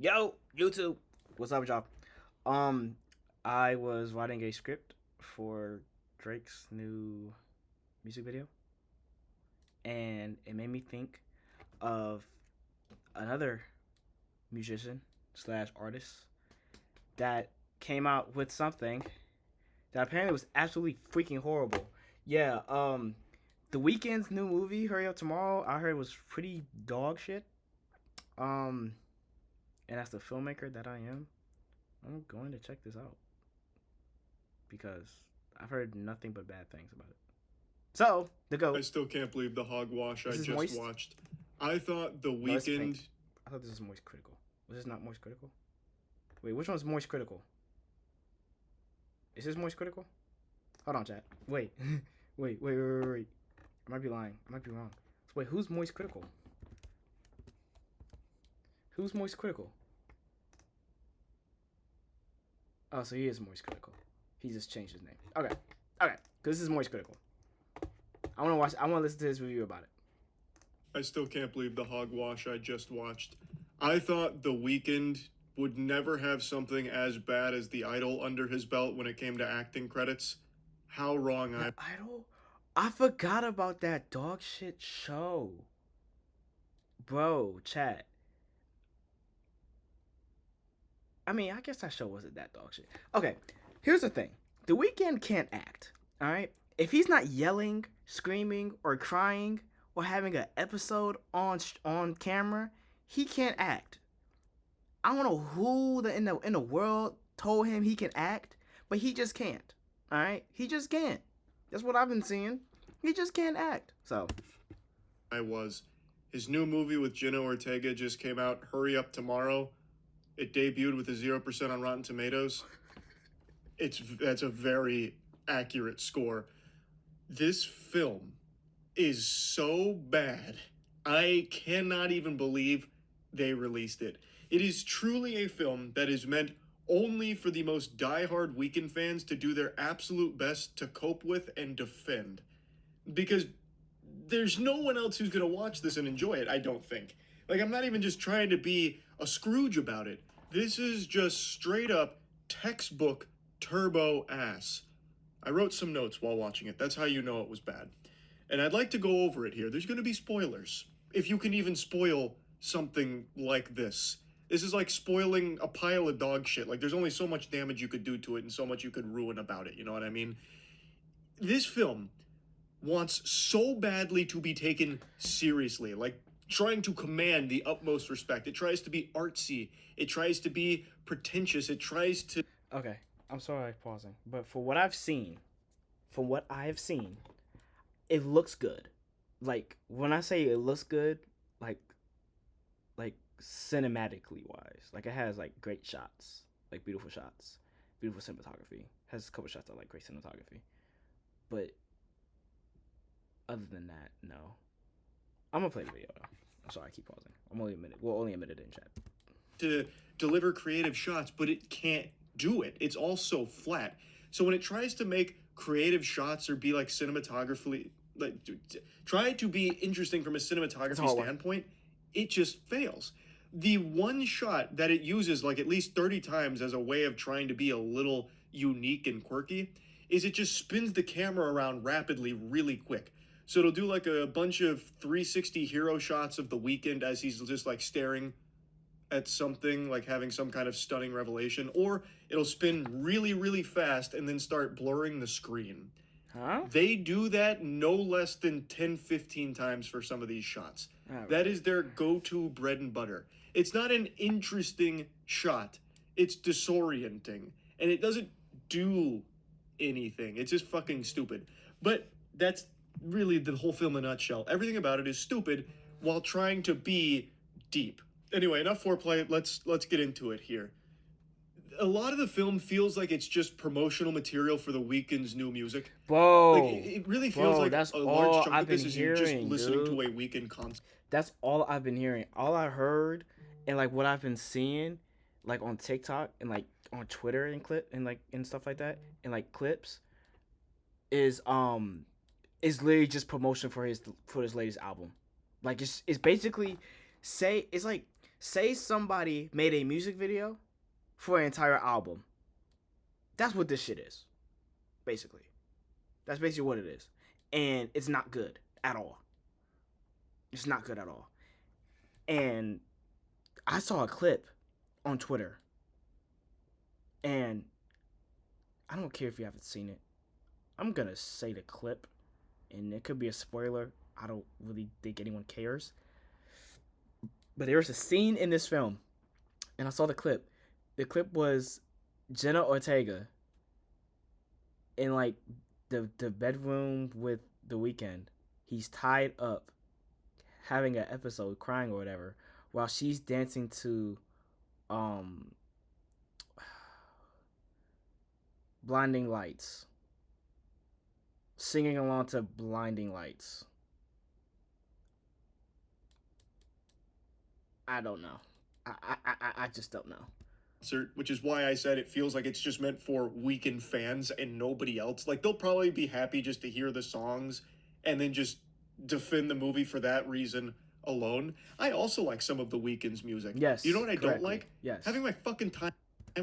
Yo, YouTube. What's up, y'all? Um, I was writing a script for Drake's new music video, and it made me think of another musician slash artist that came out with something that apparently was absolutely freaking horrible. Yeah, The Weeknd's new movie, Hurry Up Tomorrow, I heard was pretty dog shit. Um, and as the filmmaker that I am, I'm going to check this out because I've heard nothing but bad things about it. So, the I goat. still can't believe the hogwash I This is just moist. watched. I thought The No, it's pink. Weeknd. I thought this was moist critical. Was this not moist critical? Wait, which one's moist critical? Is this moist critical? Hold on, chat. Wait. wait. I might be lying. I might be wrong. So wait, who's moist critical? Who's moist critical? Oh, so he is moist critical. He just changed his name. Okay. Because this is moist critical. I want to watch. I want to listen to his review about it. I still can't believe the hogwash I just watched. I thought The Weeknd would never have something as bad as The Idol under his belt when it came to acting credits. How wrong I. Idol? I forgot about that dog shit show. Bro, chat. I mean, I guess that show wasn't that dog shit. Okay, here's the thing. The Weeknd can't act, alright? If he's not yelling, screaming, or crying, or having an episode on camera, he can't act. I don't know who in the world told him he can act, but he just can't. Alright? He just can't. That's what I've been seeing. He just can't act. So I was. His new movie with Jenna Ortega just came out, Hurry Up Tomorrow. It debuted with a 0% on Rotten Tomatoes. That's a very accurate score. This film is so bad. I cannot even believe they released it. It is truly a film that is meant only for the most diehard Weekend fans to do their absolute best to cope with and defend. Because there's no one else who's going to watch this and enjoy it, I don't think. Like, I'm not even just trying to be a Scrooge about it. This is just straight up textbook turbo ass. I wrote some notes while watching it. That's how you know it was bad. And I'd like to go over it here. There's going to be spoilers. If you can even spoil something like this. This is like spoiling a pile of dog shit. Like, there's only so much damage you could do to it and so much you could ruin about it. You know what I mean? This film wants so badly to be taken seriously. Like, trying to command the utmost respect. It tries to be artsy. It tries to be pretentious. It tries to. okay. I'm sorry pausing. But for what I've seen, from what I have seen, it looks good. Like when I say it looks good, like like cinematically wise. Like it has like great shots, like beautiful shots, beautiful cinematography. Has a couple shots that like great cinematography. But other than that, no. I'm gonna play the video though. I'm sorry, I keep pausing. I'm only a minute. Well, only a minute in chat. To deliver creative shots, but it can't do it. It's all so flat. So when it tries to make creative shots or be like cinematography, like try to be interesting from a cinematography standpoint, it just fails. The one shot that it uses like at least 30 times as a way of trying to be a little unique and quirky is it just spins the camera around rapidly really quick. So it'll do like a bunch of 360 hero shots of The Weeknd as he's just like staring at something, like having some kind of stunning revelation, or it'll spin really, really fast and then start blurring the screen. Huh? They do that no less than 10, 15 times for some of these shots. That is their go-to bread and butter. It's not an interesting shot. It's disorienting. And it doesn't do anything. It's just fucking stupid. But that's really the whole film in a nutshell. Everything about it is stupid while trying to be deep. Anyway, enough foreplay. Let's get into it here. A lot of the film feels like it's just promotional material for The Weeknd's new music. Bro, Like it really feels like that's a all large chunk I've of this been is you just hearing, listening dude. to a Weeknd concert. That's all I've been hearing. All I heard and like what I've been seeing, like on TikTok and like on Twitter and clip and like and stuff like that and like clips, is literally just promotion for his latest album. Like it's basically it's like Say somebody made a music video for an entire album. That's what this shit is, basically. That's basically what it is. And it's not good at all. It's not good at all. And I saw a clip on Twitter. And I don't care if you haven't seen it. I'm going to say the clip. And it could be a spoiler. I don't really think anyone cares. But there was a scene in this film. And I saw the clip. The clip was Jenna Ortega in like the bedroom with The Weeknd. He's tied up, having an episode, crying or whatever, while she's dancing to Blinding Lights. Singing along to Blinding Lights. I don't know. I just don't know. Which is why I said it feels like it's just meant for Weeknd fans and nobody else. Like, they'll probably be happy just to hear the songs and then just defend the movie for that reason alone. I also like some of the Weeknd's music. Yes. You know what I don't like? Yes. Having my fucking time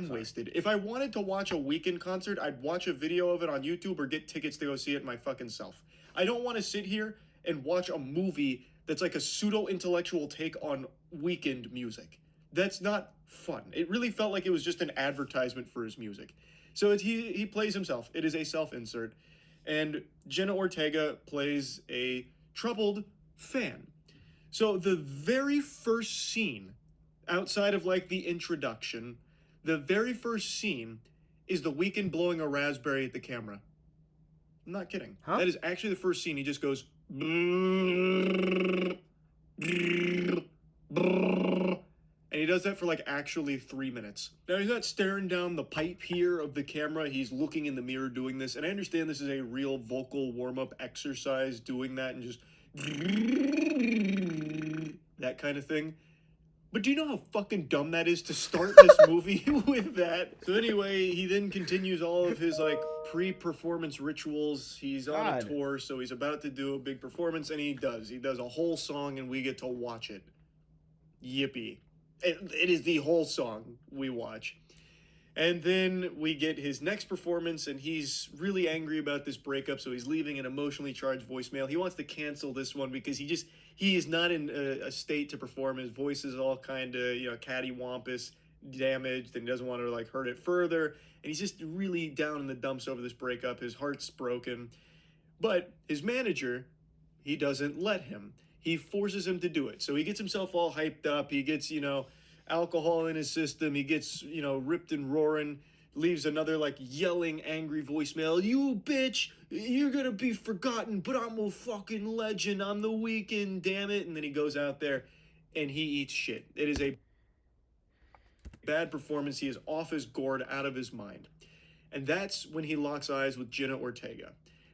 wasted. If I wanted to watch a Weeknd concert, I'd watch a video of it on YouTube or get tickets to go see it my fucking self. I don't want to sit here and watch a movie that's like a pseudo-intellectual take on Weeknd music. That's not fun. It really felt like it was just an advertisement for his music. So he plays himself. It is a self-insert. And Jenna Ortega plays a troubled fan. So the very first scene, outside of like the introduction, the very first scene is The Weeknd blowing a raspberry at the camera. I'm not kidding. Huh? That is actually the first scene. He just goes... And he does that for like actually 3 minutes. Now he's not staring down the pipe here of the camera. He's looking in the mirror doing this. And I understand this is a real vocal warm-up exercise doing that and just... that kind of thing. But do you know how fucking dumb that is to start this movie with that? So anyway, he then continues all of his like pre-performance rituals. He's on a tour, so he's about to do a big performance, and he does. He does a whole song, and we get to watch it. Yippee. It is the whole song we watch. And then we get his next performance, and he's really angry about this breakup, so he's leaving an emotionally charged voicemail. He wants to cancel this one because he is not in a state to perform. His voice is all kind of, cattywampus, damaged, and he doesn't want to, like, hurt it further. And he's just really down in the dumps over this breakup. His heart's broken. But his manager, he doesn't let him. He forces him to do it. So he gets himself all hyped up. He gets, alcohol in his system. He gets, ripped and roaring, leaves another like yelling, angry voicemail. You bitch, you're gonna be forgotten, but I'm a fucking legend. I'm The Weeknd, damn it. And then he goes out there and he eats shit. It is a bad performance. He is off his gourd, out of his mind. And that's when he locks eyes with Jenna Ortega.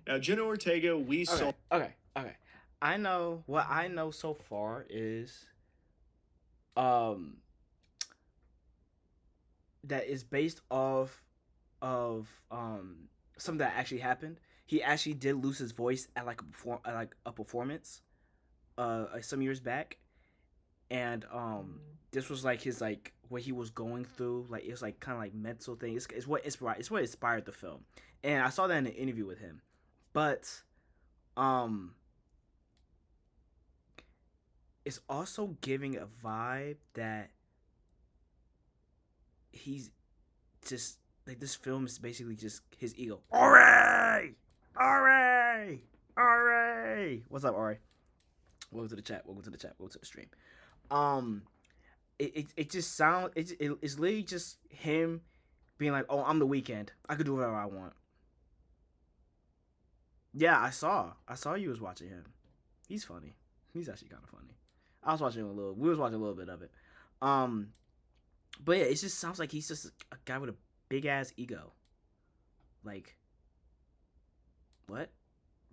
Now, Jenna Ortega, we saw... Okay. What I know so far is... that is based off of something that actually happened. He actually did lose his voice at a performance some years back, and this was like his like what he was going through. Like it's like kind of like mental thing. It's what inspired the film, and I saw that in an interview with him. But it's also giving a vibe that he's just like, this film is basically just his ego. Ari! What's up, Ari? Welcome to the chat. Welcome to the stream. It just sounds, it's literally just him being like, oh, I'm The Weeknd. I could do whatever I want. Yeah, I saw you was watching him. He's funny. He's actually kind of funny. We was watching a little bit of it. But yeah, it just sounds like he's just a guy with a big ass ego. Like, what?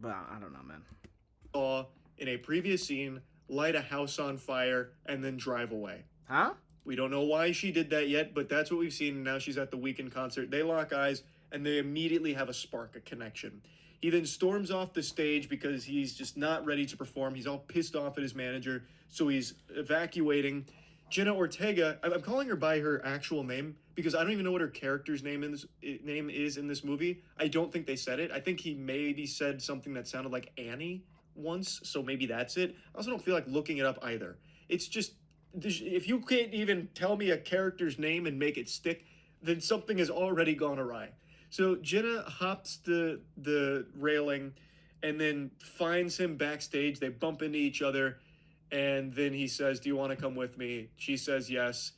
But I don't know, man. Saw in a previous scene light a house on fire and then drive away. Huh? We don't know why she did that yet, but that's what we've seen. And now she's at the Weeknd concert. They lock eyes and they immediately have a spark, a connection. He then storms off the stage because he's just not ready to perform. He's all pissed off at his manager, so he's evacuating. Jenna Ortega. I'm calling her by her actual name because I don't even know what her character's name is in this movie. I don't think they said it. I think he maybe said something that sounded like Annie once, so maybe that's it. I also don't feel like looking it up either. It's just if you can't even tell me a character's name and make it stick, then something has already gone awry. So Jenna hops the railing and then finds him backstage. They bump into each other, and then he says, "Do you want to come with me?" She says yes,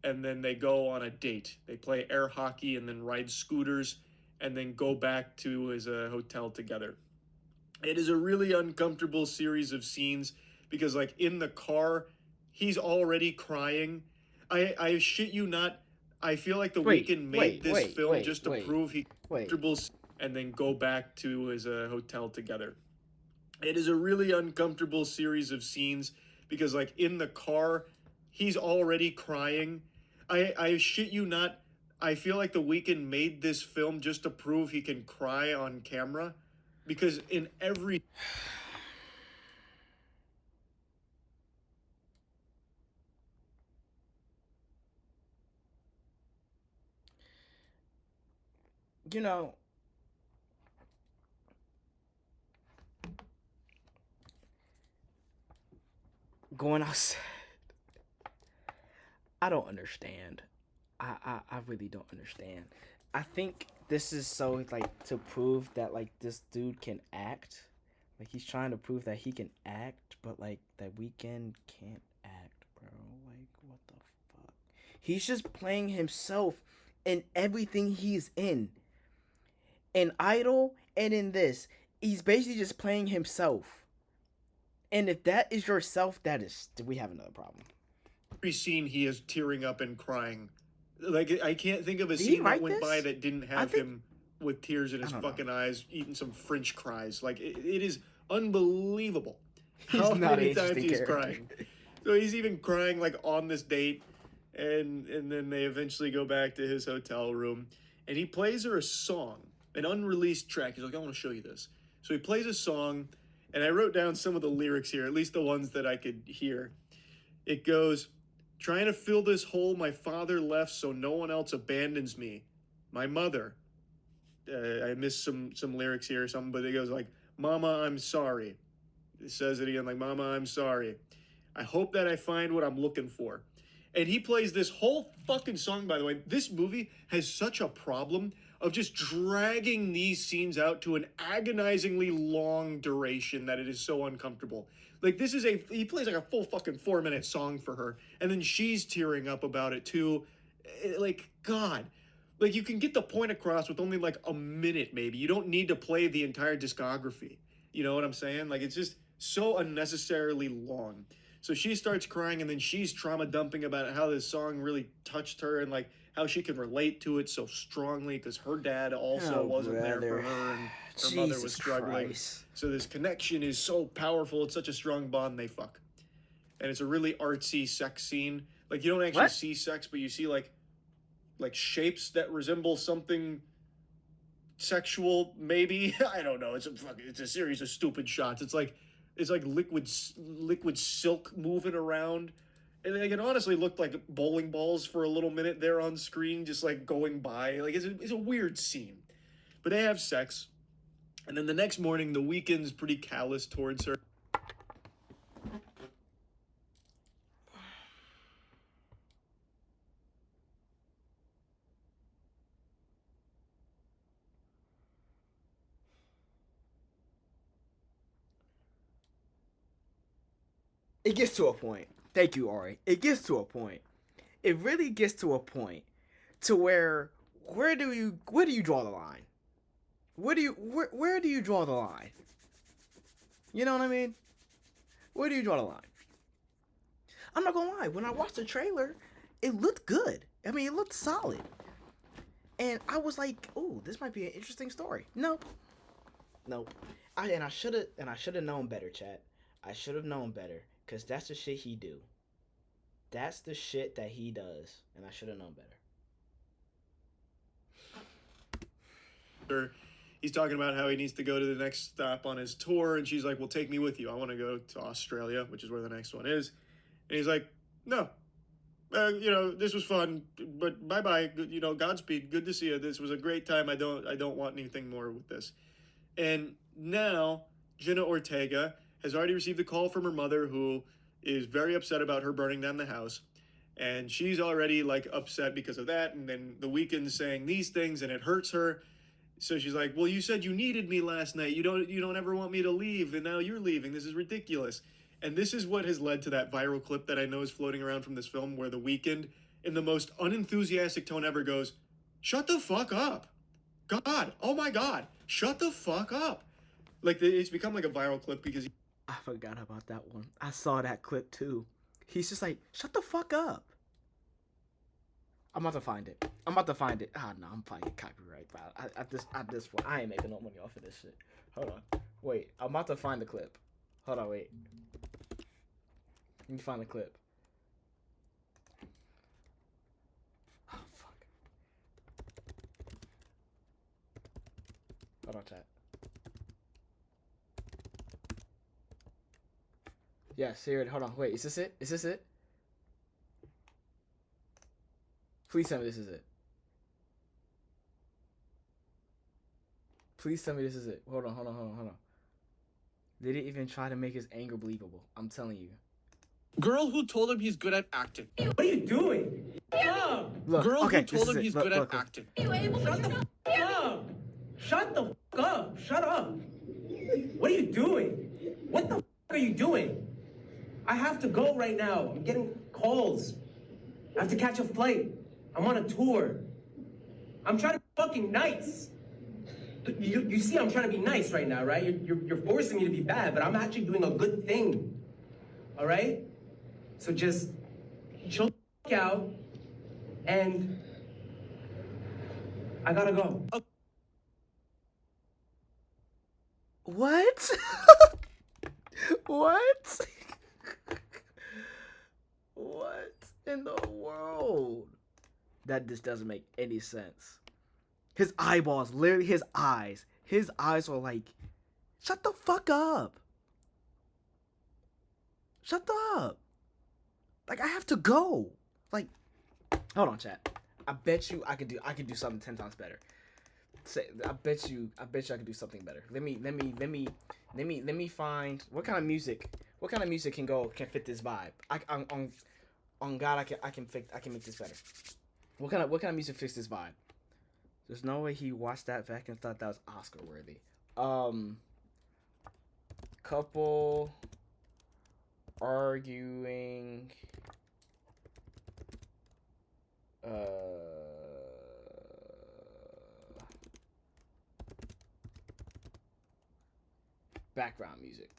and then they go on a date. They play air hockey and then ride scooters, and then go back to his hotel together. It is a really uncomfortable series of scenes because, like, in the car, he's already crying. I shit you not. I feel like The Wait, Weeknd made wait, this wait, film wait, just to wait, prove he's wait. comfortable, and then go back to his hotel together. It is a really uncomfortable series of scenes because, like, in the car, he's already crying. I shit you not. I feel like The Weeknd made this film just to prove he can cry on camera because in every You know, going outside. I don't understand. I really don't understand. I think this is so like to prove that like this dude can act. Like he's trying to prove that he can act, but like that Weekend can't act, bro. Like what the fuck? He's just playing himself in everything he's in Idol and in this. He's basically just playing himself. And if that is yourself, that is we have another problem. scene he is tearing up and crying. Like I can't think of a Did he scene that write went by this? that didn't I have think him with tears in I his don't know. fucking eyes, eating some French fries. Like it is unbelievable He's how not an many times interesting he is character. crying. So he's even crying like on this date, and then they eventually go back to his hotel room, and he plays her a song, an unreleased track. He's like, I want to show you this. So he plays a song, and I wrote down some of the lyrics here, at least the ones that I could hear. It goes, trying to fill this hole my father left so no one else abandons me. My mother. I missed some lyrics here or something, but it goes like, Mama, I'm sorry. It says it again, like, Mama, I'm sorry. I hope that I find what I'm looking for. And he plays this whole fucking song, by the way. This movie has such a problem of just dragging these scenes out to an agonizingly long duration that it is so uncomfortable. Like this is he plays like a full fucking 4 minute song for her, and then she's tearing up about it too. Like God, like you can get the point across with only like a minute maybe. You don't need to play the entire discography. You know what I'm saying? Like it's just so unnecessarily long. So she starts crying, and then she's trauma dumping about how this song really touched her and like how she can relate to it so strongly because her dad also Oh, wasn't there for brother. her and her mother was Jesus struggling. Christ. So this connection is so powerful. It's such a strong bond. They fuck, and it's a really artsy sex scene. Like you don't actually What? see sex, but you see like shapes that resemble something sexual. Maybe I don't know. It's a series of stupid shots. It's like liquid silk moving around. And like, it honestly looked like bowling balls for a little minute there on screen, just like going by. Like it's a weird scene. But they have sex, and then the next morning, The Weeknd's pretty callous towards her. It gets to a point. Thank you, Ari. It gets to a point. It really gets to a point to where do you draw the line? Where do you draw the line? You know what I mean? Where do you draw the line? I'm not gonna lie. When I watched the trailer, it looked good. I mean, it looked solid, and I was like, "Oh, this might be an interesting story." Nope, nope. I should have known better, chat. I should have known better, cause that's the shit he do. That's the shit that he does, and I should have known better. He's talking about how he needs to go to the next stop on his tour, and she's like, "Well, take me with you. I want to go to Australia, which is where the next one is." And he's like, "No." this was fun, but bye bye. Godspeed. Good to see you. This was a great time. I don't want anything more with this. And now Jenna Ortega has already received a call from her mother, who is very upset about her burning down the house. And she's already like upset because of that. And then the Weeknd's saying these things, and it hurts her. So she's like, "Well, you said you needed me last night. You don't ever want me to leave, and now you're leaving. This is ridiculous." And this is what has led to that viral clip that I know is floating around from this film, where the Weeknd, in the most unenthusiastic tone ever, goes, "Shut the fuck up. God, oh my God, shut the fuck up." Like, it's become like a viral clip because I forgot about that one. I saw that clip too. He's just like, shut the fuck up. I'm about to find it. Ah, no, I'm probably copyright. But at this point, I ain't making no money off of this shit. Hold on. Wait, I'm about to find the clip. Hold on, wait. Let me find the clip. Oh, fuck. Hold on, chat. Yes, here. Hold on. Wait, is this it? Is this it? Please tell me this is it. Please tell me this is it. Hold on. They didn't even try to make his anger believable. I'm telling you. Girl who told him he's good at acting. What are you doing? Look, Girl okay, who told him he's good at look. acting. Shut the up! Shut the up! Shut up! What are you doing? What the are you doing? I have to go right now. I'm getting calls. I have to catch a flight. I'm on a tour. I'm trying to be fucking nice. You see, I'm trying to be nice right now, right? You're forcing me to be bad, but I'm actually doing a good thing. All right? So just chill the fuck out, and I gotta go. What? What? What in the world? That just doesn't make any sense. His eyeballs, literally his eyes were like, shut the fuck up. Shut up. Like, I have to go. Like, hold on, chat. I bet you I could do something 10 times better. I bet you I could do something better. Let me find what kind of music can fit this vibe. On God, I can make this better. What kind of music fits this vibe? There's no way he watched that back and thought that was Oscar worthy. Couple arguing background music.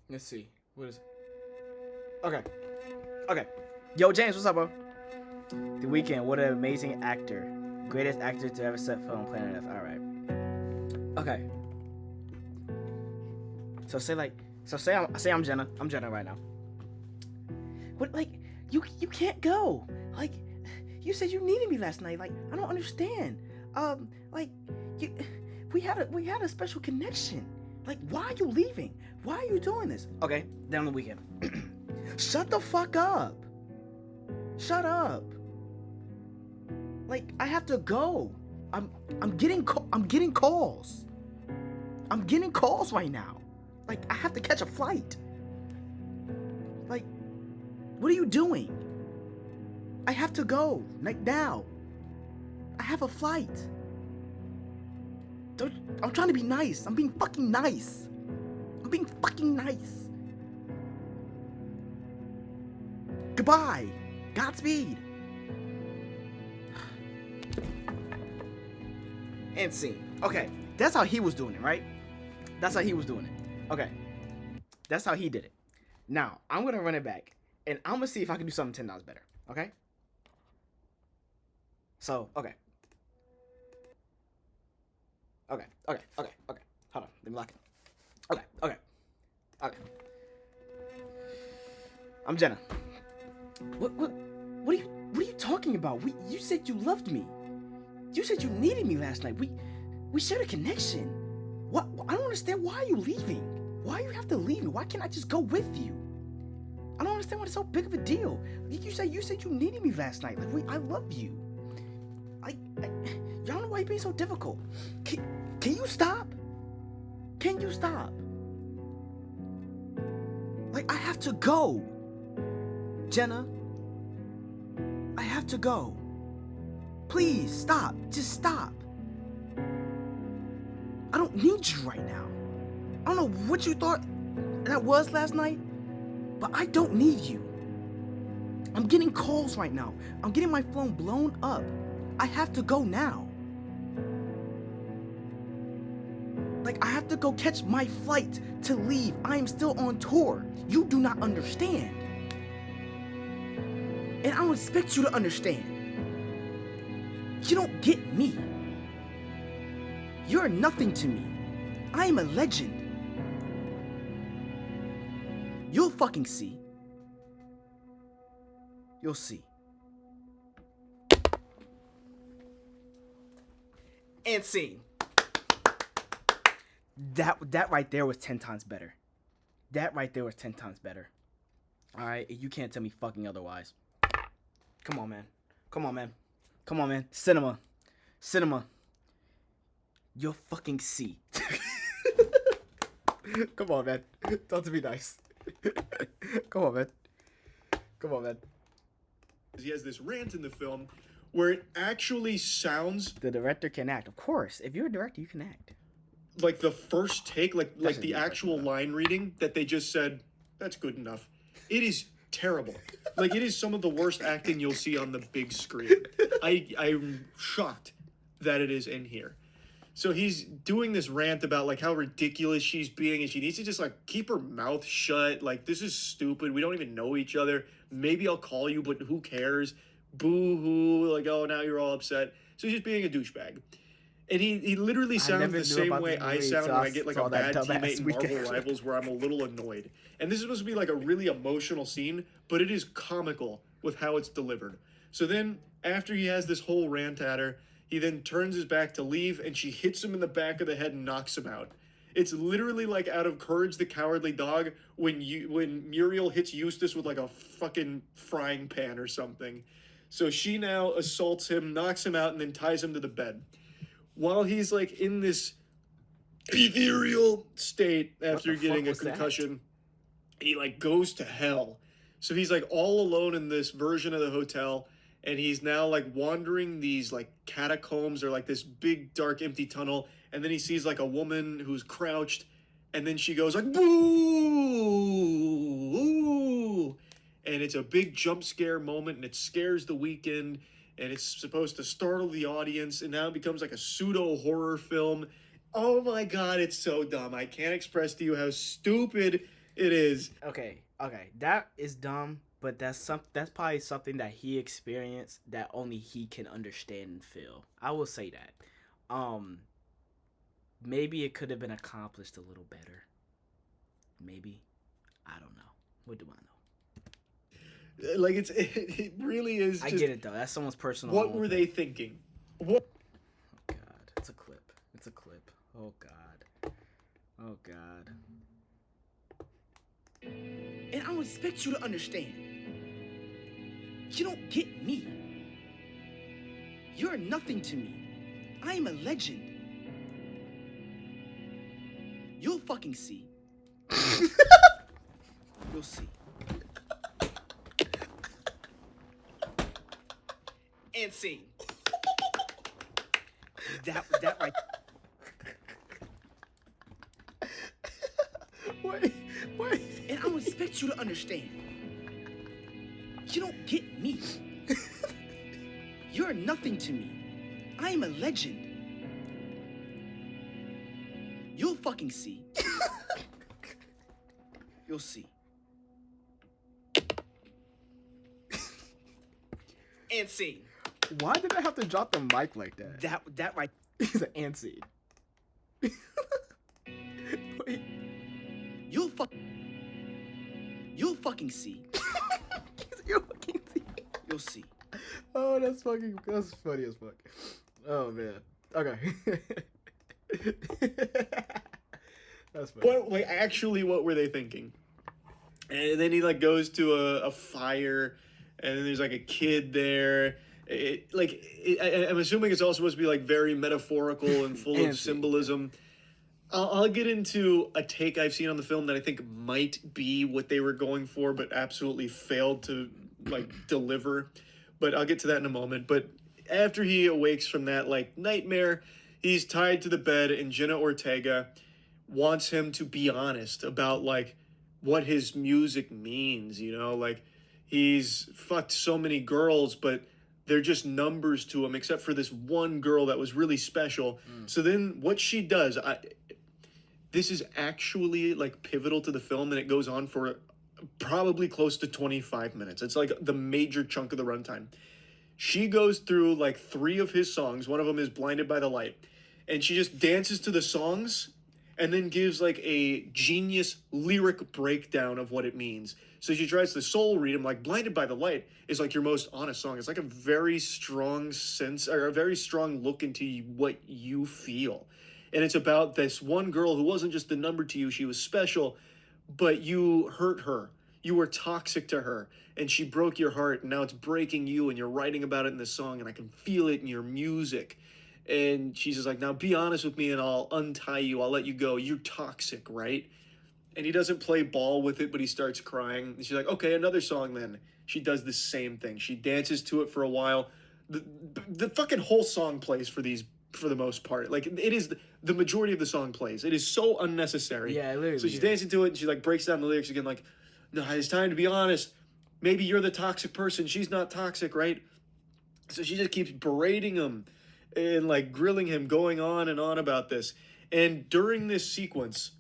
Let's see. What is it? Okay. Yo, James, what's up, bro? The Weeknd, what an amazing actor. Greatest actor to ever set foot on planet Earth. Alright. Okay. Say I'm Jenna. I'm Jenna right now. What, like, you can't go. Like, you said you needed me last night. Like, I don't understand. We had a special connection. Like, why are you leaving? Why are you doing this? Okay, then on the Weeknd. Shut the fuck up. Shut up. Like, I have to go. I'm getting calls. I'm getting calls right now. Like, I have to catch a flight. Like, what are you doing? I have to go. Like, now. I have a flight. I'm trying to be nice. I'm being fucking nice. Goodbye. Godspeed. And scene. Okay, that's how he was doing it, right? That's how he was doing it. Okay, that's how he did it. Now, I'm going to run it back, and I'm going to see if I can do something 10 times better, okay? So, okay. Hold on, let me lock it. Okay. I'm Jenna. What are you talking about? You said you loved me. You said you needed me last night. We shared a connection. What? I don't understand. Why are you leaving? Why you have to leave me? Why can't I just go with you? I don't understand why it's so big of a deal. You said you needed me last night. Like I love you. Y'all don't know why you're being so difficult. Can you stop? Can you stop? Like I have to go. Jenna. I have to go. Please stop. Just stop. I don't need you right now. I don't know what you thought that was last night, but I don't need you. I'm getting calls right now. I'm getting my phone blown up. I have to go now. Like, I have to go catch my flight to leave. I am still on tour. You do not understand. And I don't expect you to understand. You don't get me. You're nothing to me. I am a legend. You'll fucking see. You'll see. And scene. That right there was 10 times better. That right there was 10 times better. Alright? You can't tell me fucking otherwise. Come on, man. Come on, man. Come on, man. Cinema. Cinema. You'll fucking see. Come on, man. Don't be nice. Come on, man. Come on, man. He has this rant in the film where it actually sounds The director can act. Of course. If you're a director, you can act. like the first take, like should the be actual line reading that they just said, that's good enough. It is terrible. Like, it is some of the worst acting you'll see on the big screen. I'm shocked that it is in here. So he's doing this rant about like how ridiculous she's being, and she needs to just like keep her mouth shut. Like, this is stupid. We don't even know each other. Maybe I'll call you, but who cares? Boo hoo. Like, oh, now you're all upset. So he's just being a douchebag. And he literally sounds the same way I sound when I get like a bad teammate in Marvel Rivals where I'm a little annoyed. And this is supposed to be like a really emotional scene, but it is comical with how it's delivered. So then, after he has this whole rant at her, he then turns his back to leave, and she hits him in the back of the head and knocks him out. It's literally like out of Courage the Cowardly Dog when Muriel hits Eustace with like a fucking frying pan or something. So she now assaults him, knocks him out, and then ties him to the bed. While he's like in this ethereal state after getting a concussion, he like goes to hell. So he's like all alone in this version of the hotel, and he's now like wandering these like catacombs or like this big dark empty tunnel, and then he sees like a woman who's crouched, and then she goes like boo, ooh, and it's a big jump scare moment, and it scares the Weeknd, and it's supposed to startle the audience, and now it becomes like a pseudo horror film. Oh my god, it's so dumb. I can't express to you how stupid it is. Okay, that is dumb, but that's probably something that he experienced that only he can understand and feel. I will say that. Maybe it could have been accomplished a little better. Maybe. I don't know. What do I know? Like, it really is just... I get it, though. That's someone's personal... What were they thinking? What? Oh, God. It's a clip. It's a clip. Oh, God. Oh, God. And I don't expect you to understand. You don't get me. You're nothing to me. I am a legend. You'll fucking see. You'll see. And scene. That right. Wait. And I don't expect you to understand. You don't get me. You're nothing to me. I am a legend. You'll fucking see. You'll see. And scene. Why did I have to drop the mic like that? That right. He's an ant seed. Wait. You'll fucking see. You'll fucking see. You'll see. Oh, that's funny as fuck. Oh man. Okay. That's funny. What, like, actually, what were they thinking? And then he, like, goes to a fire, and then there's, like, a kid there. I'm assuming it's all supposed to be, like, very metaphorical and full of Antsy. symbolism. I'll get into a take I've seen on the film that I think might be what they were going for, but absolutely failed to, like, deliver. But I'll get to that in a moment. But after he awakes from that, like, nightmare, he's tied to the bed, and Jenna Ortega wants him to be honest about, like, what his music means, you know? Like, he's fucked so many girls, but they're just numbers to him, except for this one girl that was really special. So then what she does, this is actually, like, pivotal to the film, and it goes on for probably close to 25 minutes. It's like the major chunk of the runtime. She goes through, like, 3 of his songs. One of them is Blinded by the Light. And she just dances to the songs and then gives, like, a genius lyric breakdown of what it means. So she tries to soul read him, like, Blinded by the Light is, like, your most honest song. It's like a very strong sense, or a very strong look into what you feel. And it's about this one girl who wasn't just a number to you, she was special, but you hurt her. You were toxic to her, and she broke your heart, and now it's breaking you, and you're writing about it in the song, and I can feel it in your music. And she's just like, now be honest with me, and I'll untie you, I'll let you go. You're toxic, right? And he doesn't play ball with it, but he starts crying. And she's like, okay, another song then. She does the same thing. She dances to it for a while. The fucking whole song plays for the most part. Like, it is the majority of the song plays. It is so unnecessary. Yeah, literally. So she's dancing to it, and she, like, breaks down the lyrics again, like, no, it's time to be honest. Maybe you're the toxic person. She's not toxic, right? So she just keeps berating him and, like, grilling him, going on and on about this. And during this sequence,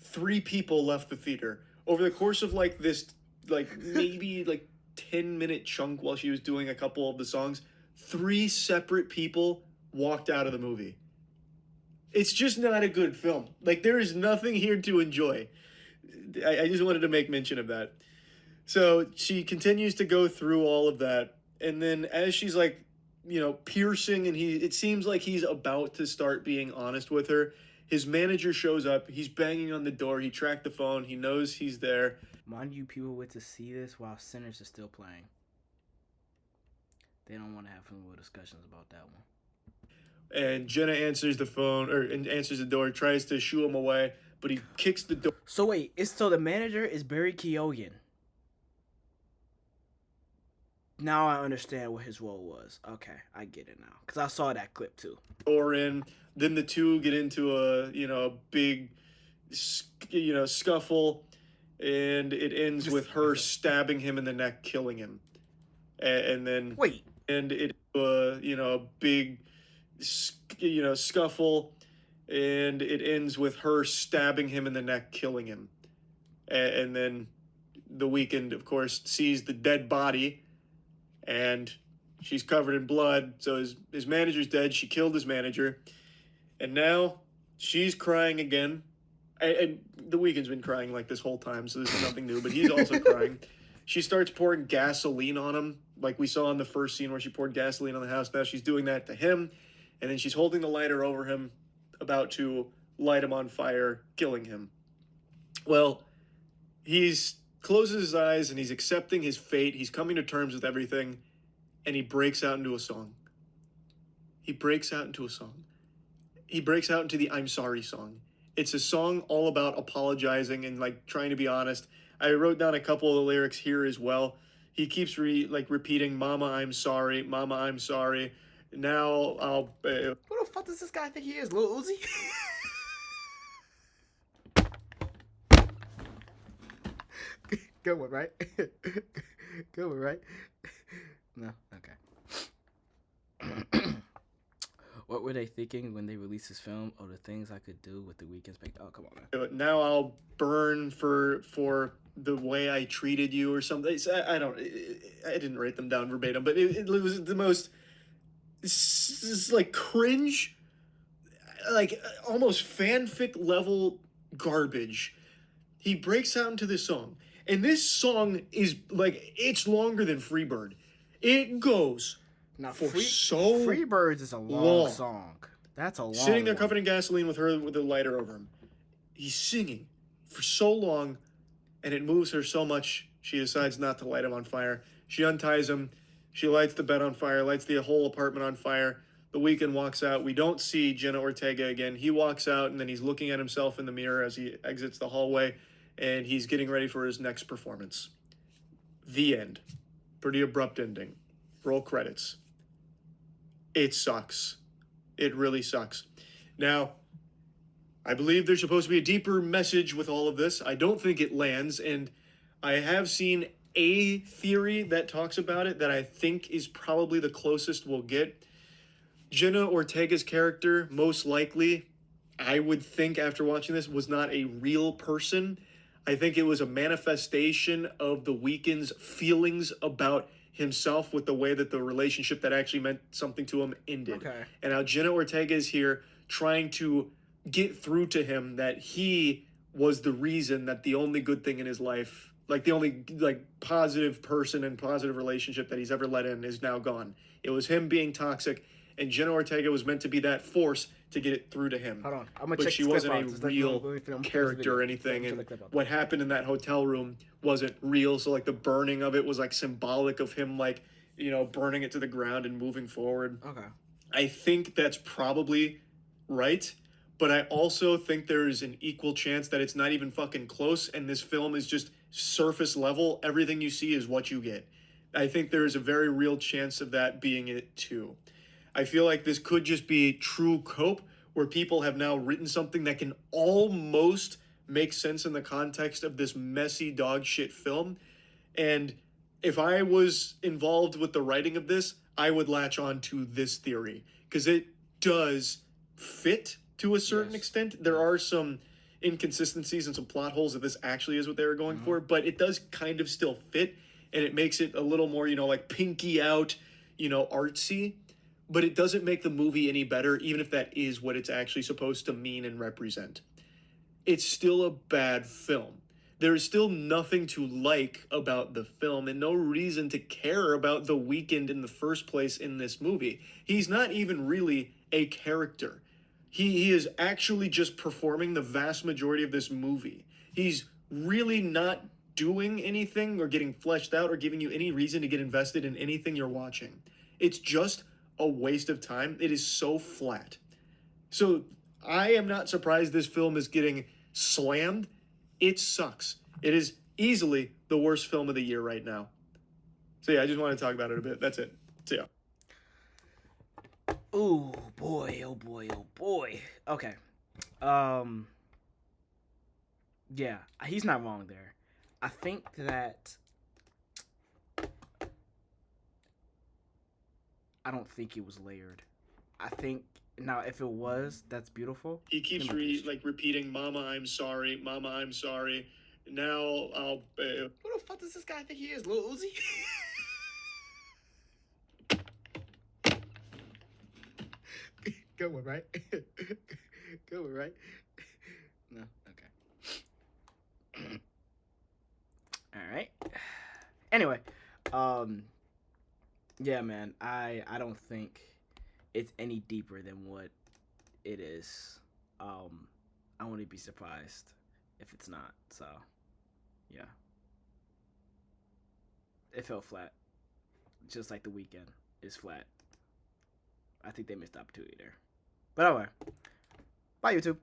3 people left the theater. Over the course of, like, this, like, maybe, like, 10-minute chunk while she was doing a couple of the songs, 3 separate people walked out of the movie. It's just not a good film. Like, there is nothing here to enjoy. I just wanted to make mention of that. So she continues to go through all of that, and then as she's, like, you know, piercing, and it seems like he's about to start being honest with her, his manager shows up. He's banging on the door. He tracked the phone. He knows he's there. Mind you, people wait to see this while Sinners is still playing. They don't want to have real discussions about that one. And Jenna answers the phone, and answers the door, tries to shoo him away, but he kicks the door. So wait, so the manager is Barry Keoghan. Now I understand what his role was. Okay, I get it now. Because I saw that clip too. Door in. Then the two get into a big, scuffle, and it ends with her stabbing him in the neck, killing him. And then Wait. And it a big, scuffle, and it ends with her stabbing him in the neck, killing him. And then the Weeknd, of course, sees the dead body, and she's covered in blood. So his manager's dead. She killed his manager. And now she's crying again. And the Weeknd's been crying like this whole time, so this is nothing new, but he's also crying. She starts pouring gasoline on him, like we saw in the first scene where she poured gasoline on the house. Now she's doing that to him, and then she's holding the lighter over him, about to light him on fire, killing him. Well, he's closes his eyes, and he's accepting his fate. He's coming to terms with everything, and he breaks out into a song. He breaks out into the I'm Sorry song. It's a song all about apologizing and, like, trying to be honest. I wrote down a couple of the lyrics here as well. He keeps repeating, "Mama, I'm sorry. Mama, I'm sorry. Now I'll..." Who the fuck does this guy think he is, Lil Uzi? Good one, right? Good one, right? No? Okay. What were they thinking when they released this film? Oh, the things I could do with the Weeknd's back. Oh, come on, man. Now I'll burn for the way I treated you, or something. I didn't write them down verbatim, but it was the most, like, cringe, like, almost fanfic level garbage. He breaks out into this song, and this song is, like, it's longer than Freebird. It goes Now, for so Freebirds is a long long. song. That's a long Sitting there one. covered in gasoline with her with the lighter over him. He's singing for so long, and it moves her so much, she decides not to light him on fire. She unties him. She lights the bed on fire, lights the whole apartment on fire. The Weeknd walks out. We don't see Jenna Ortega again. He walks out, and then he's looking at himself in the mirror as he exits the hallway, and he's getting ready for his next performance. The end. Pretty abrupt ending. Roll credits. It sucks. It really sucks. Now, I believe there's supposed to be a deeper message with all of this. I don't think it lands, and I have seen a theory that talks about it that I think is probably the closest we'll get. Jenna Ortega's character, most likely, I would think after watching this, was not a real person. I think it was a manifestation of the Weeknd's feelings about himself with the way that the relationship that actually meant something to him ended. Okay. And how Jenna Ortega is here trying to get through to him that he was the reason that the only good thing in his life, like the only like positive person and positive relationship that he's ever let in, is now gone. It was him being toxic, and Jenna Ortega was meant to be that force to get it through to him. Hold on. I'm gonna But check she the clip wasn't out. a Just let real me finish character the or video. anything, Check and the clip out. what happened in that hotel room wasn't real. So like the burning of it was like symbolic of him, like, you know, burning it to the ground and moving forward. Okay. I think that's probably right, but I also think there's an equal chance that it's not even fucking close, and this film is just surface level. Everything you see is what you get. I think there is a very real chance of that being it too. I feel like this could just be true cope, where people have now written something that can almost make sense in the context of this messy dog shit film. And if I was involved with the writing of this, I would latch on to this theory because it does fit to a certain extent. There are some inconsistencies and some plot holes that this actually is what they were going for, but it does kind of still fit, and it makes it a little more, you know, like pinky out, you know, artsy, but it doesn't make the movie any better, even if that is what it's actually supposed to mean and represent. It's still a bad film. There is still nothing to like about the film and no reason to care about the Weeknd in the first place in this movie. He's not even really a character. He is actually just performing the vast majority of this movie. He's really not doing anything or getting fleshed out or giving you any reason to get invested in anything you're watching. It's just a waste of time. It is so flat. So I am not surprised this film is getting slammed. It sucks. It is easily the worst film of the year right now. So yeah, I just want to talk about it a bit. That's it. See ya. Oh boy, oh boy, oh boy. Okay. Yeah, he's not wrong there. I think that I don't think it was layered. I think now if it was, that's beautiful. He keeps repeating, "Mama, I'm sorry. Mama, I'm sorry." Now I'll. Who the fuck does this guy think he is, Lil Uzi? Good one, right? Good one, right? No, okay. All right. Anyway, yeah, man, I don't think it's any deeper than what it is. I wouldn't be surprised if it's not. So, yeah, it felt flat, just like The Weeknd is flat. I think they missed opportunity there. But anyway, bye YouTube.